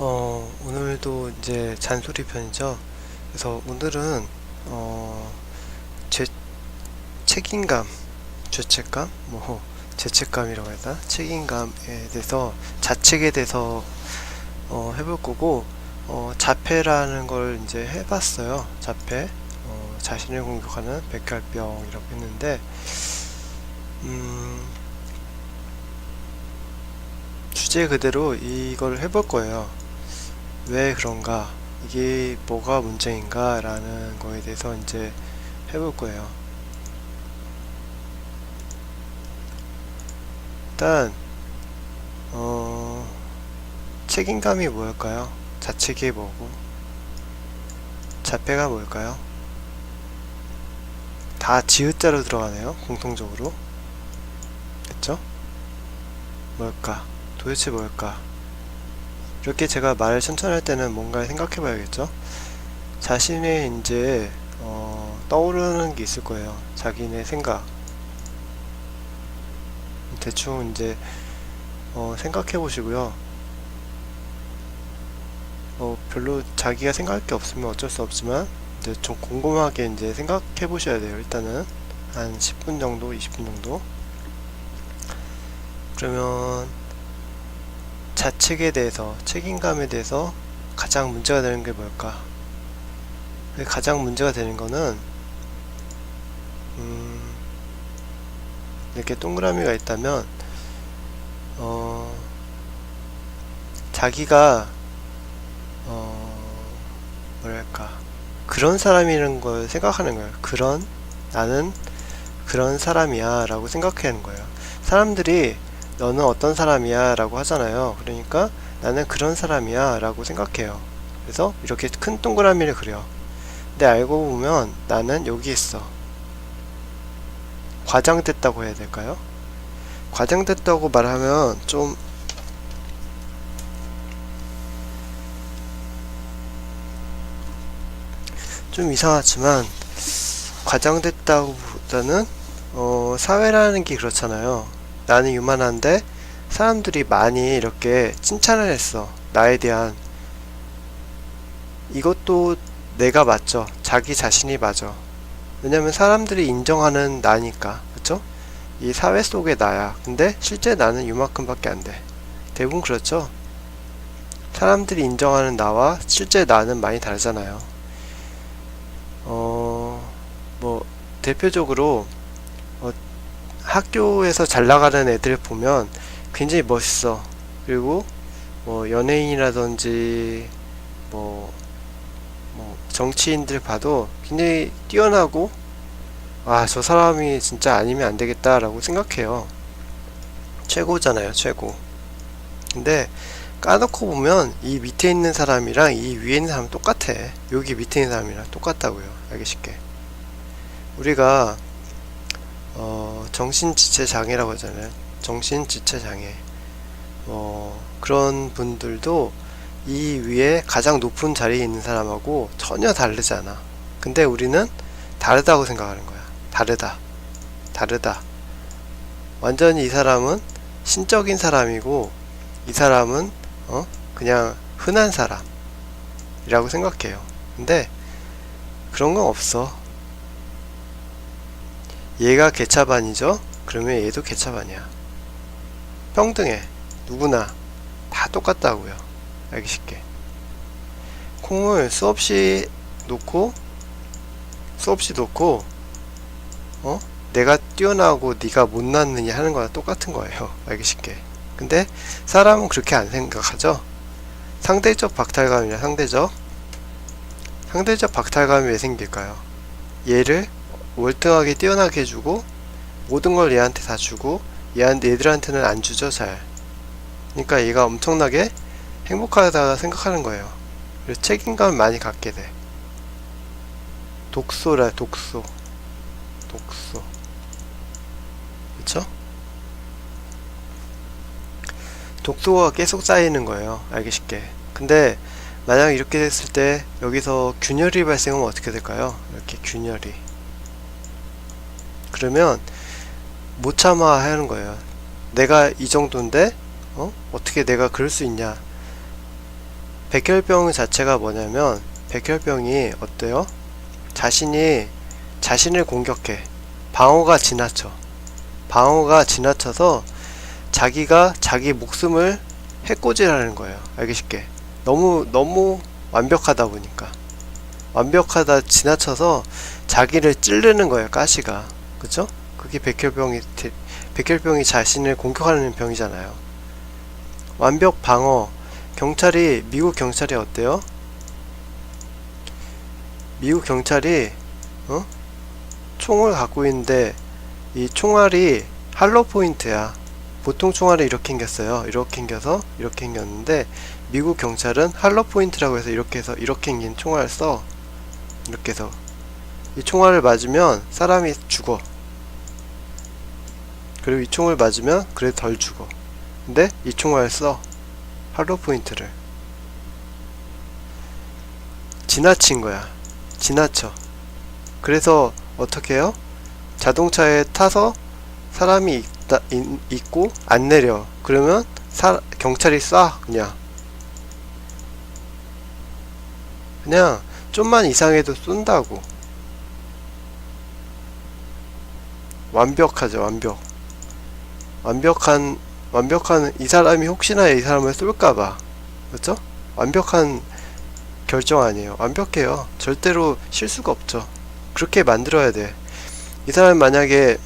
오늘도 이제 잔소리 편이죠. 그래서 오늘은, 제 책임감, 죄책감, 죄책감이라고 해야 되나? 책임감에 대해서, 자책에 대해서, 해볼 거고, 자폐라는 걸 이제 해봤어요. 자폐. 자신을 공격하는 백혈병이라고 했는데, 음, 주제 그대로 이걸 해볼 거예요. 왜 그런가? 이게 뭐가 문제인가? 라는 거에 대해서 이제 해볼 거예요. 일단, 어, 책임감이 뭘까요? 자책이 뭐고, 자폐가 뭘까요? 다 지읒자로 들어가네요. 공통적으로. 됐죠? 뭘까? 도대체 뭘까? 이렇게 제가 말을 천천히 할 때는 뭔가 생각해 봐야겠죠? 자신의 이제, 떠오르는 게 있을 거예요. 자기네 생각. 대충 이제, 생각해 보시고요. 별로 자기가 생각할 게 없으면 어쩔 수 없지만, 이제 좀 곰곰하게 이제 생각해 보셔야 돼요. 일단은. 한 10분 정도, 20분 정도. 그러면, 자책에 대해서, 책임감에 대해서 가장 문제가 되는 게 뭘까? 가장 문제가 되는 거는, 이렇게 동그라미가 있다면, 자기가, 뭐랄까, 그런 사람이라는 걸 생각하는 거예요. 나는 그런 사람이야 라고 생각하는 거예요. 사람들이 너는 어떤 사람이야 라고 하잖아요. 그러니까 나는 그런 사람이야 라고 생각해요. 그래서 이렇게 큰 동그라미를 그려. 근데 알고 보면 나는 여기 있어. 과장됐다고 해야 될까요? 과장됐다고 말하면 좀 이상하지만, 과장됐다고 보다는 사회라는 게 그렇잖아요. 나는 유만한데 사람들이 많이 이렇게 칭찬을 했어. 나에 대한. 이것도 내가 맞죠. 자기 자신이 맞아. 왜냐면 사람들이 인정하는 나니까. 그쵸? 이 사회 속의 나야. 근데 실제 나는 이만큼밖에 안 돼. 대부분 그렇죠. 사람들이 인정하는 나와 실제 나는 많이 다르잖아요. 뭐 대표적으로 학교에서 잘 나가는 애들 보면 굉장히 멋있어. 그리고 뭐 연예인이라든지 뭐, 정치인들 봐도 굉장히 뛰어나고, 아, 저 사람이 진짜 아니면 안 되겠다라고 생각해요. 최고잖아요, 최고. 근데 까놓고 보면 이 밑에 있는 사람이랑 이 위에 있는 사람 똑같아. 여기 밑에 있는 사람이랑 똑같다고요. 알기 쉽게. 우리가 정신지체 장애라고 하잖아요. 정신지체 장애. 그런 분들도 이 위에 가장 높은 자리에 있는 사람하고 전혀 다르지 않아. 근데 우리는 다르다고 생각하는 거야. 다르다. 완전히 이 사람은 신적인 사람이고, 이 사람은 그냥 흔한 사람이라고 생각해요. 근데 그런 건 없어. 얘가 개차반이죠? 그러면 얘도 개차반이야. 평등해. 누구나 다 똑같다고요. 알기 쉽게. 콩을 놓고 내가 뛰어나고 네가 못났느냐 하는 거랑 똑같은 거예요. 알기 쉽게. 근데 사람은 그렇게 안 생각하죠. 상대적 박탈감이냐. 상대적 박탈감이 왜 생길까요? 얘를 월등하게 뛰어나게 해주고 모든 걸 얘한테 다 주고 얘들한테는 안 주죠. 잘. 그러니까 얘가 엄청나게 행복하다 생각하는 거예요. 그래서 책임감을 많이 갖게 돼. 독소. 그쵸? 독소가 계속 쌓이는 거예요. 알기 쉽게. 근데 만약 이렇게 됐을 때 여기서 균열이 발생하면 어떻게 될까요? 이렇게 균열이. 그러면 못 참아 하는 거예요. 내가 이 정도인데 어떻게 내가 그럴 수 있냐. 백혈병 자체가 뭐냐면, 백혈병이 어때요? 자신을 공격해. 방어가 지나쳐서 자기가 자기 목숨을 해코지하는 거예요. 알기 쉽게. 너무 완벽하다 보니까. 완벽하다 지나쳐서 자기를 찌르는 거예요. 가시가. 그쵸? 그게 백혈병이 자신을 공격하는 병이잖아요. 완벽 방어. 미국 경찰이 어때요? 미국 경찰이 총을 갖고 있는데 이 총알이 할로 포인트야. 보통 총알이 이렇게 생겼어요. 이렇게 생겨서 이렇게 생겼는데 미국 경찰은 할로 포인트라고 해서 이렇게 생긴 총알을 써. 이렇게 해서 이 총알을 맞으면 사람이 죽어. 그리고 이 총을 맞으면 그래도 덜 죽어. 근데 이 총알을 써. 할로 포인트를. 지나친 거야. 지나쳐. 그래서 어떻게 해요? 자동차에 타서 사람이 있고 안 내려. 그러면 경찰이 쏴. 그냥 좀만 이상해도 쏜다고. 완벽하죠. 완벽한 이 사람이 혹시나 이 사람을 쏠까봐. 그렇죠? 완벽한 결정 아니에요. 완벽해요. 절대로 실수가 없죠. 그렇게 만들어야 돼. 이 사람이 만약에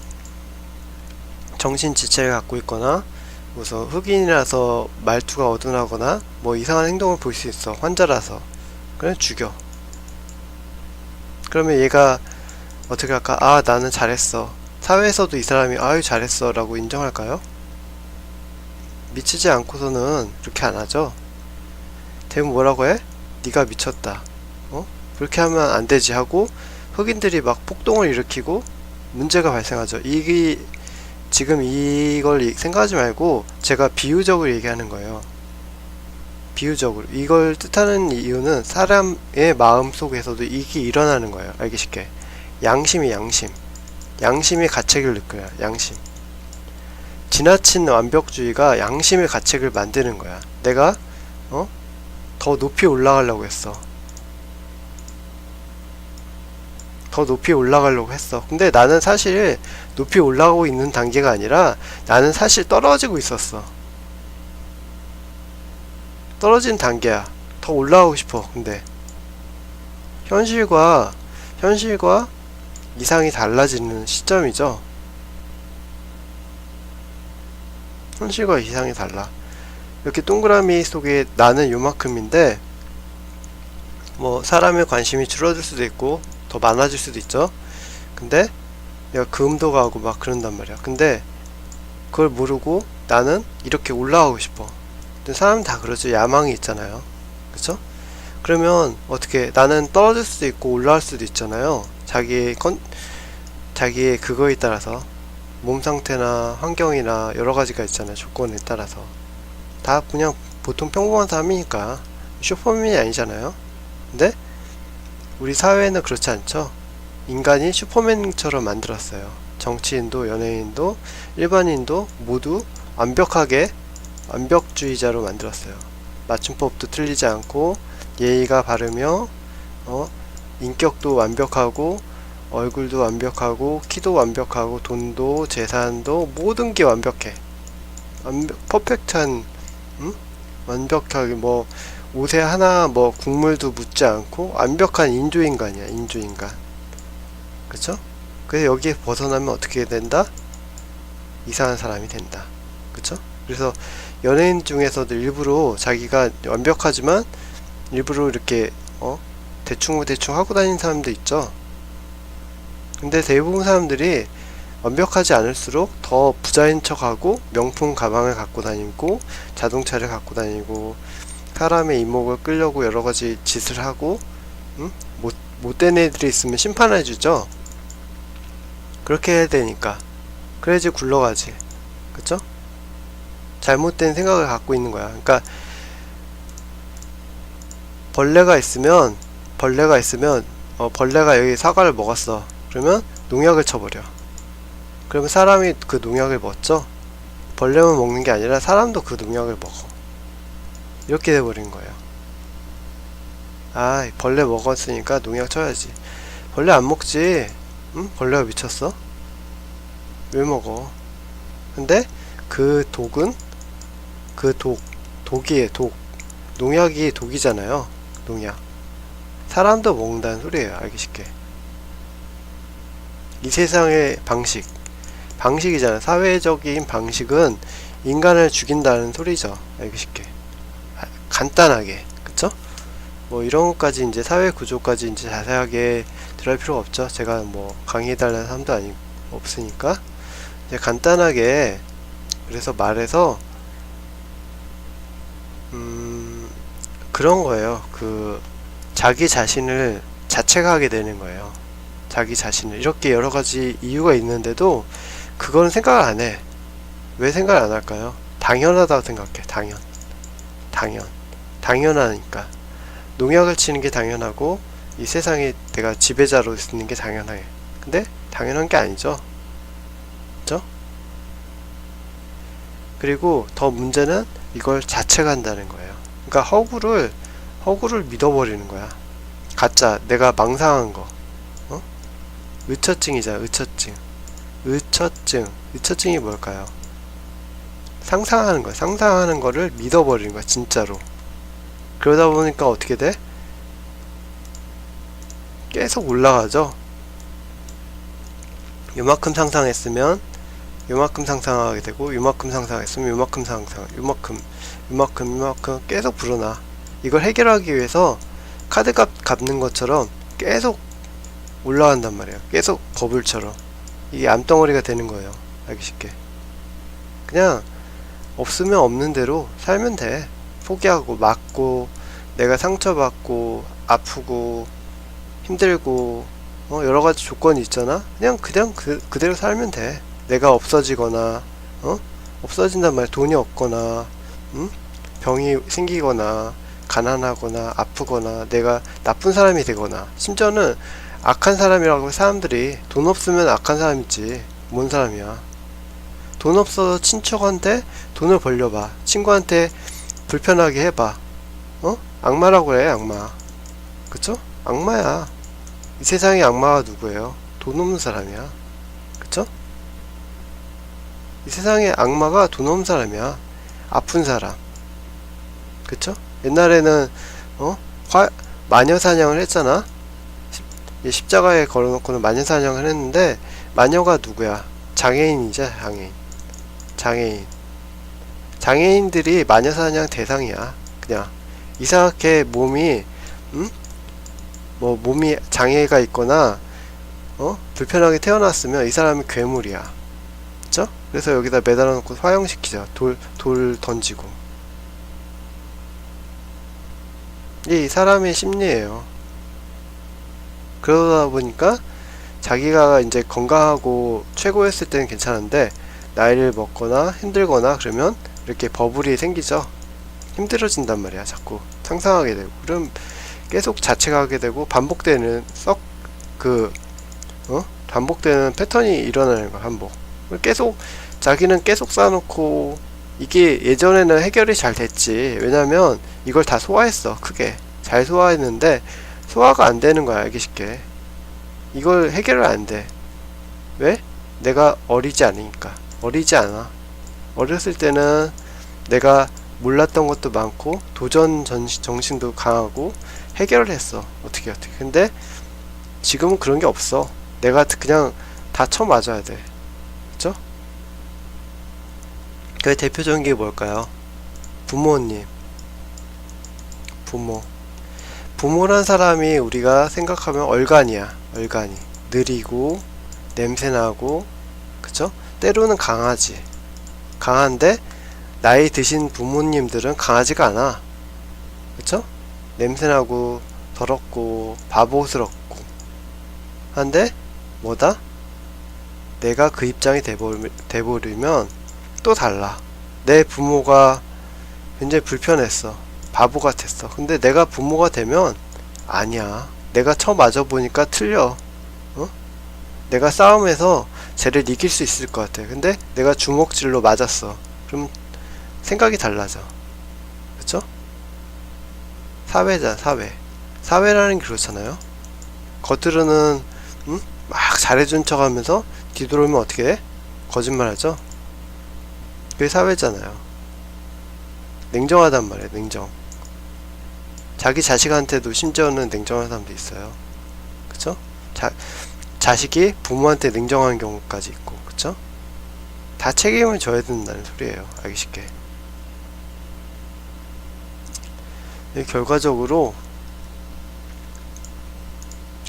정신지체를 갖고 있거나 무슨 흑인이라서 말투가 어둔하거나 뭐 이상한 행동을 볼 수 있어. 환자라서. 그냥 죽여. 그러면 얘가 어떻게 할까? 아, 나는 잘했어. 사회에서도 이 사람이 아유 잘했어 라고 인정할까요? 미치지 않고서는 그렇게 안 하죠. 대부분 뭐라고 해? 네가 미쳤다. 그렇게 하면 안 되지 하고 흑인들이 막 폭동을 일으키고 문제가 발생하죠. 지금 이걸 생각하지 말고 제가 비유적으로 얘기하는 거예요. 비유적으로. 이걸 뜻하는 이유는 사람의 마음 속에서도 이게 일어나는 거예요. 알기 쉽게. 양심이 가책을 느껴요. 양심. 지나친 완벽주의가 양심의 가책을 만드는 거야. 내가 더 높이 올라가려고 했어. 더 높이 올라가려고 했어. 근데 나는 사실 높이 올라가고 있는 단계가 아니라 나는 사실 떨어지고 있었어. 떨어진 단계야. 더 올라가고 싶어. 근데 현실과 이상이 달라지는 시점이죠. 현실과 이상이 달라. 이렇게 동그라미 속에 나는 요만큼인데 뭐 사람의 관심이 줄어들 수도 있고 더 많아질 수도 있죠. 근데 내가 금도 가고 막 그런단 말이야. 근데 그걸 모르고 나는 이렇게 올라가고 싶어. 근데 사람은 다 그러죠. 야망이 있잖아요. 그쵸? 그러면 어떻게 나는 떨어질 수도 있고 올라갈 수도 있잖아요. 자기의 그거에 따라서 몸 상태나 환경이나 여러 가지가 있잖아요. 조건에 따라서 다 그냥 보통 평범한 사람이니까 슈퍼맨이 아니잖아요. 근데 우리 사회는 그렇지 않죠. 인간이 슈퍼맨처럼 만들었어요. 정치인도 연예인도 일반인도 모두 완벽주의자로 만들었어요. 맞춤법도 틀리지 않고 예의가 바르며 인격도 완벽하고 얼굴도 완벽하고 키도 완벽하고 돈도 재산도 모든 게 완벽해. 퍼펙트한 완벽하게 뭐 옷에 하나 뭐 국물도 묻지 않고 완벽한 인조인간이야. 인조인간. 그쵸? 그래서 여기에 벗어나면 어떻게 된다? 이상한 사람이 된다. 그쵸? 그래서 연예인 중에서도 일부러 자기가 완벽하지만 일부러 이렇게 대충 하고 다니는 사람도 있죠. 근데 대부분 사람들이 완벽하지 않을수록 더 부자인 척하고 명품 가방을 갖고 다니고 자동차를 갖고 다니고 사람의 이목을 끌려고 여러가지 짓을 하고 못된 애들이 있으면 심판해주죠. 그렇게 해야 되니까. 그래야지 굴러가지. 그쵸? 잘못된 생각을 갖고 있는 거야. 그러니까 벌레가 있으면 벌레가 여기 사과를 먹었어. 그러면 농약을 쳐버려. 그러면 사람이 그 농약을 먹죠? 벌레만 먹는 게 아니라 사람도 그 농약을 먹어. 이렇게 돼버린 거예요. 아, 벌레 먹었으니까 농약 쳐야지. 벌레 안 먹지. 응? 벌레가 미쳤어? 왜 먹어? 근데 그 독은 그 독이에요. 독. 농약이 독이잖아요. 농약. 사람도 먹는다는 소리예요. 알기 쉽게. 이 세상의 방식이잖아. 사회적인 방식은 인간을 죽인다는 소리죠. 알기 쉽게. 간단하게. 그쵸? 뭐 이런 것까지 이제 사회 구조까지 이제 자세하게 들어갈 필요가 없죠. 제가 뭐 강의해달라는 사람도 없으니까. 이제 간단하게 그래서 말해서 그런 거예요. 그 자기 자신을 자책하게 되는 거예요. 자기 자신을 이렇게 여러 가지 이유가 있는데도 그거는 생각을 안 해. 왜 생각을 안 할까요? 당연하다고 생각해. 당연하니까. 농약을 치는 게 당연하고 이 세상에 내가 지배자로 있는 게 당연해. 근데 당연한 게 아니죠. 그죠? 그리고 더 문제는 이걸 자책한다는 거예요. 그러니까 허구를 믿어버리는 거야. 가짜, 내가 망상한 거. 어? 의처증이잖아. 의처증이 뭘까요? 상상하는 거야. 상상하는 거를 믿어버리는 거야. 진짜로. 그러다 보니까 어떻게 돼? 계속 올라가죠. 요만큼 상상했으면 요만큼 상상하게 되고, 요만큼 상상했으면 요만큼 계속 불어나. 이걸 해결하기 위해서 카드값 갚는 것처럼 계속 올라간단 말이에요. 계속 버블처럼. 이게 암덩어리가 되는 거예요. 알기 쉽게. 그냥 없으면 없는 대로 살면 돼. 포기하고 맞고 내가 상처받고 아프고 힘들고 여러가지 조건이 있잖아. 그냥 그대로 살면 돼. 내가 없어지거나 없어진단 말이야. 돈이 없거나 병이 생기거나 가난하거나 아프거나 내가 나쁜 사람이 되거나 심지어는 악한 사람이라고 사람들이 돈 없으면 악한 사람이지. 뭔 사람이야. 돈 없어서 친척한테 돈을 벌려봐. 친구한테 불편하게 해봐. 악마라고 해. 악마. 그쵸? 악마야. 이 세상에 악마가 누구예요? 돈 없는 사람이야. 그쵸? 이 세상에 악마가 돈 없는 사람이야. 아픈 사람. 그쵸? 옛날에는 마녀 사냥을 했잖아. 십자가에 걸어놓고는 마녀 사냥을 했는데 마녀가 누구야? 장애인이자 장애인들이 마녀 사냥 대상이야. 그냥 이상하게 몸이 몸이 장애가 있거나 불편하게 태어났으면 이 사람이 괴물이야. 그쵸? 그래서 여기다 매달아 놓고 화형시키자. 돌 던지고. 이 사람의 심리예요. 그러다 보니까 자기가 이제 건강하고 최고였을 때는 괜찮은데 나이를 먹거나 힘들거나 그러면 이렇게 버블이 생기죠. 힘들어진단 말이야. 자꾸 상상하게 되고 그럼 계속 자책하게 되고 반복되는 반복되는 패턴이 일어나는 거야. 반복. 자기는 계속 쌓아놓고 이게 예전에는 해결이 잘 됐지. 왜냐면 이걸 다 소화했어. 크게 잘 소화했는데 소화가 안 되는 거야. 알기 쉽게. 이걸 해결을 안 돼. 왜? 내가 어리지 않으니까. 어리지 않아. 어렸을 때는 내가 몰랐던 것도 많고 도전 정신도 강하고 해결을 했어. 어떻게. 근데 지금은 그런 게 없어. 내가 그냥 다 쳐맞아야 돼. 그쵸? 그 대표적인 게 뭘까요? 부모님. 부모란 사람이 우리가 생각하면 얼간이야. 느리고 냄새나고 그쵸? 때로는 강한데 나이 드신 부모님들은 강하지가 않아. 그쵸? 냄새나고 더럽고 바보스럽고 한데 뭐다? 내가 그 입장이 돼버리면 또 달라. 내 부모가 굉장히 불편했어. 바보 같았어. 근데 내가 부모가 되면 아니야. 내가 맞아 보니까 틀려. 내가 싸움에서 쟤를 이길 수 있을 것 같아. 근데 내가 주먹질로 맞았어. 그럼 생각이 달라져. 그쵸? 사회잖아. 사회라는 게 그렇잖아요. 겉으로는 막 잘해준 척 하면서 뒤돌아오면 어떻게 해? 거짓말하죠. 그게 사회잖아요. 냉정하단 말이에요. 냉정. 자기 자식한테도 심지어는 냉정한 사람도 있어요. 그쵸? 자식이 부모한테 냉정한 경우까지 있고, 그쵸? 다 책임을 져야 된다는 소리예요. 알기 쉽게. 결과적으로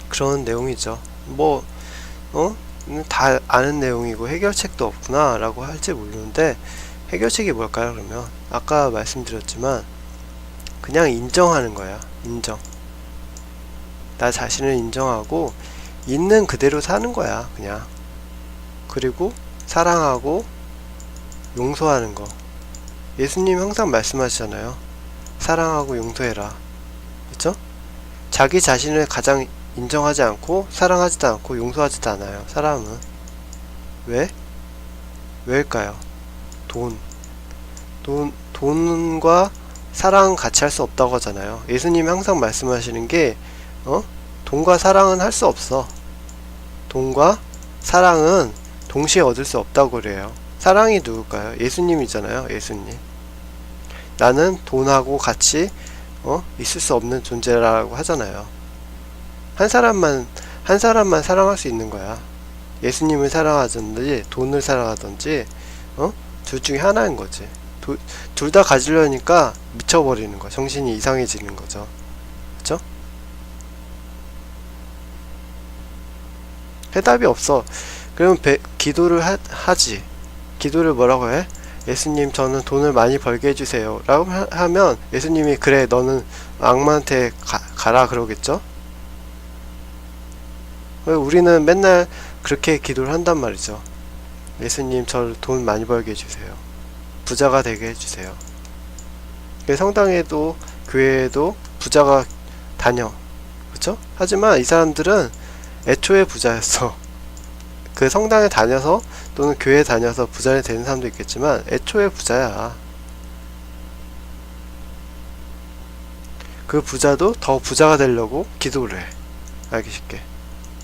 그런 내용이죠. 뭐 다 아는 내용이고 해결책도 없구나 라고 할지 모르는데, 해결책이 뭘까요? 그러면 아까 말씀드렸지만 그냥 인정하는 거야. 인정. 나 자신을 인정하고 있는 그대로 사는 거야. 그냥. 그리고 사랑하고 용서하는 거. 예수님 항상 말씀하시잖아요. 사랑하고 용서해라. 그쵸? 자기 자신을 가장 인정하지 않고 사랑하지도 않고 용서하지도 않아요. 사람은. 왜? 왜일까요? 돈과 사랑은 같이 할 수 없다고 하잖아요. 예수님이 항상 말씀하시는 게 돈과 사랑은 할 수 없어. 돈과 사랑은 동시에 얻을 수 없다고 그래요. 사랑이 누굴까요? 예수님이잖아요. 예수님. 나는 돈하고 같이 있을 수 없는 존재라고 하잖아요. 한 사람만 사랑할 수 있는 거야. 예수님을 사랑하든지 돈을 사랑하든지 둘 중에 하나인 거지. 둘 다 가지려니까 미쳐버리는 거야. 정신이 이상해지는 거죠. 그쵸? 해답이 없어. 그러면 기도를 하지. 기도를 뭐라고 해? 예수님, 저는 돈을 많이 벌게 해주세요 라고 하면 예수님이 그래, 너는 악마한테 가라 그러겠죠? 우리는 맨날 그렇게 기도를 한단 말이죠. 예수님, 저를 돈 많이 벌게 해주세요. 부자가 되게 해주세요. 성당에도 교회에도 부자가 다녀. 그쵸? 하지만 이 사람들은 애초에 부자였어. 그 성당에 다녀서 또는 교회에 다녀서 부자가 되는 사람도 있겠지만 애초에 부자야. 그 부자도 더 부자가 되려고 기도를 해. 알기 쉽게.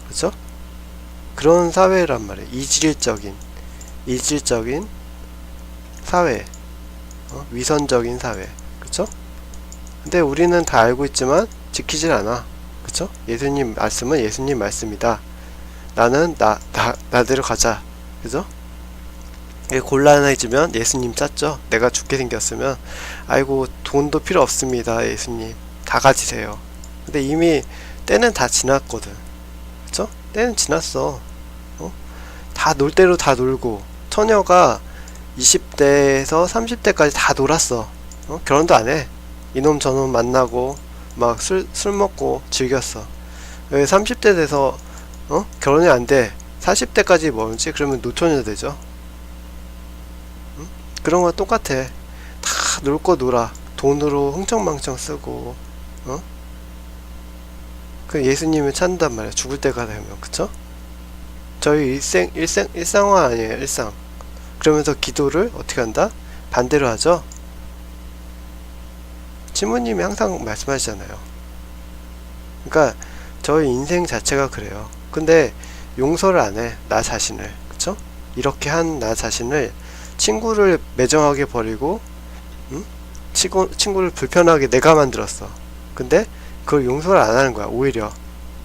그쵸? 그런 사회란 말이에요. 이질적인 사회. 위선적인 사회. 그쵸? 근데 우리는 다 알고 있지만 지키질 않아. 그쵸? 예수님 말씀은 예수님 말씀이다. 나는 나대로 가자. 그죠? 곤란해지면 예수님 짰죠? 내가 죽게 생겼으면 아이고 돈도 필요 없습니다. 예수님 다 가지세요. 근데 이미 때는 다 지났거든. 그쵸? 때는 지났어. 다 놀 대로 다 놀고 처녀가 20대에서 30대까지 다 놀았어. 결혼도 안 해. 이놈 저놈 만나고 막 술 먹고 즐겼어. 왜 30대 돼서 결혼이 안 돼. 40대까지 뭐지? 그러면 노처녀 되죠. 그런 거 똑같아. 다 놀 거 놀아. 돈으로 흥청망청 쓰고 그 예수님을 찾는단 말이야. 죽을 때가 되면. 그쵸? 저희 일상화 아니에요. 일상. 그러면서 기도를 어떻게 한다? 반대로 하죠. 신부님이 항상 말씀하시잖아요. 그러니까 저희 인생 자체가 그래요. 근데 용서를 안 해. 나 자신을. 그쵸? 이렇게 한 나 자신을 친구를 매정하게 버리고 친구를 불편하게 내가 만들었어. 근데 그걸 용서를 안 하는 거야. 오히려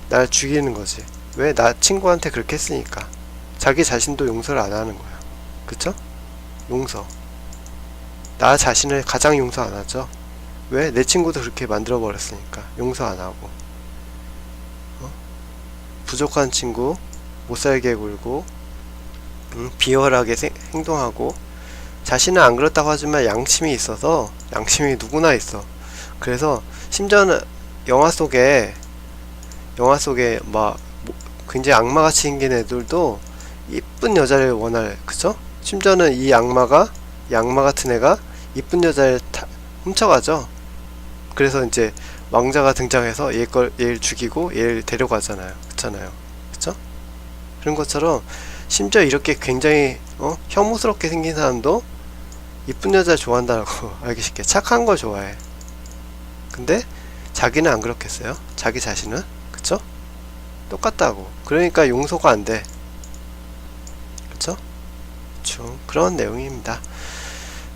날 죽이는 거지. 왜? 나 친구한테 그렇게 했으니까. 자기 자신도 용서를 안 하는 거야. 그쵸? 용서. 나 자신을 가장 용서 안 하죠. 왜? 내 친구도 그렇게 만들어 버렸으니까. 용서 안 하고. 부족한 친구 못살게 굴고 비열하게 행동하고, 자신은 안 그렇다고 하지만 양심이 있어서, 양심이 누구나 있어. 그래서 심지어는 영화 속에 막 굉장히 악마같이 생긴 애들도 이쁜 여자를 원할. 그쵸? 심지어는 이 악마 같은 애가 이쁜 여자를 훔쳐가죠. 그래서 이제 왕자가 등장해서 얘를 죽이고 얘를 데려가잖아요. 그렇잖아요. 그쵸? 그런 것처럼 심지어 이렇게 굉장히 혐오스럽게 생긴 사람도 이쁜 여자 좋아한다고 알기 쉽게 착한 걸 좋아해. 근데 자기는 안 그렇겠어요? 자기 자신은. 그쵸? 똑같다고. 그러니까 용서가 안 돼. 그쵸? 그런 내용입니다.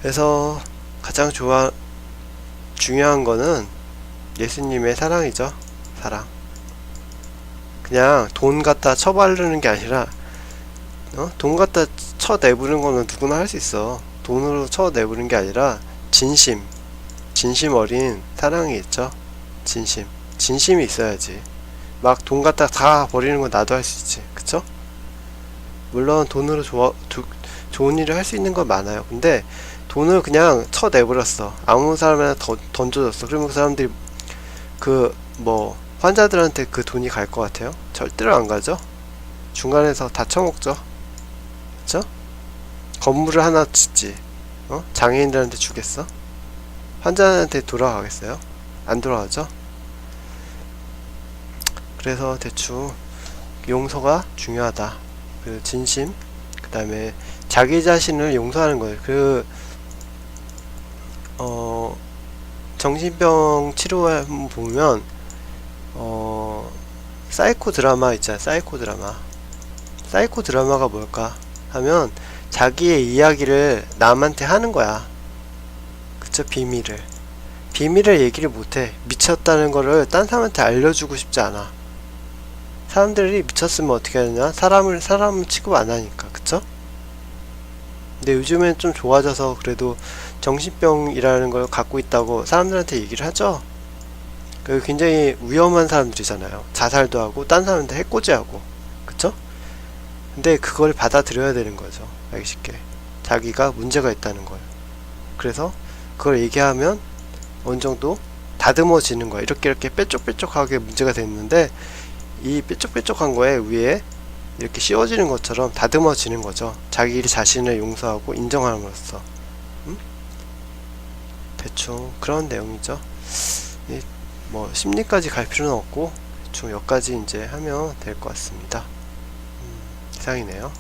그래서 가장 중요한 거는 예수님의 사랑이죠. 사랑. 그냥 돈 갖다 쳐바르는 게 아니라, 돈 갖다 쳐내부는 거는 누구나 할 수 있어. 돈으로 쳐내부는 게 아니라 진심 어린 사랑이 있죠. 진심이 있어야지. 막 돈 갖다 다 버리는 건 나도 할 수 있지. 그쵸? 물론 돈으로 좋은 일을 할 수 있는 건 많아요. 근데 돈을 그냥 쳐내버렸어. 아무 사람이나 던져줬어. 그러면 그 사람들이 환자들한테 그 돈이 갈 것 같아요? 절대로 안 가죠? 중간에서 다 처먹죠. 그쵸? 건물을 하나 짓지. 장애인들한테 주겠어? 환자한테 돌아가겠어요? 안 돌아가죠? 그래서 대충 용서가 중요하다. 그 진심, 그 다음에 자기 자신을 용서하는 거예요. 정신병 치료에 보면 사이코 드라마 있잖아요. 사이코 드라마가 뭘까 하면 자기의 이야기를 남한테 하는 거야. 그쵸? 비밀을 얘기를 못해. 미쳤다는 거를 딴 사람한테 알려주고 싶지 않아. 사람들이 미쳤으면 어떻게 하느냐? 사람을 취급 안 하니까. 그쵸? 근데 요즘엔 좀 좋아져서 그래도 정신병이라는 걸 갖고 있다고 사람들한테 얘기를 하죠. 굉장히 위험한 사람들이잖아요. 자살도 하고 딴 사람한테 해코지하고. 그쵸? 근데 그걸 받아들여야 되는 거죠. 알기 쉽게. 자기가 문제가 있다는 걸. 그래서 그걸 얘기하면 어느 정도 다듬어지는 거야. 이렇게 뾰족뾰족하게 문제가 됐는데 이 뾰족뾰족한 거에 위에 이렇게 씌워지는 것처럼 다듬어지는 거죠. 자기 자신을 용서하고 인정함으로써. 대충 그런 내용이죠. 심리까지 갈 필요는 없고 대충 여기까지 이제 하면 될 것 같습니다. 이상이네요.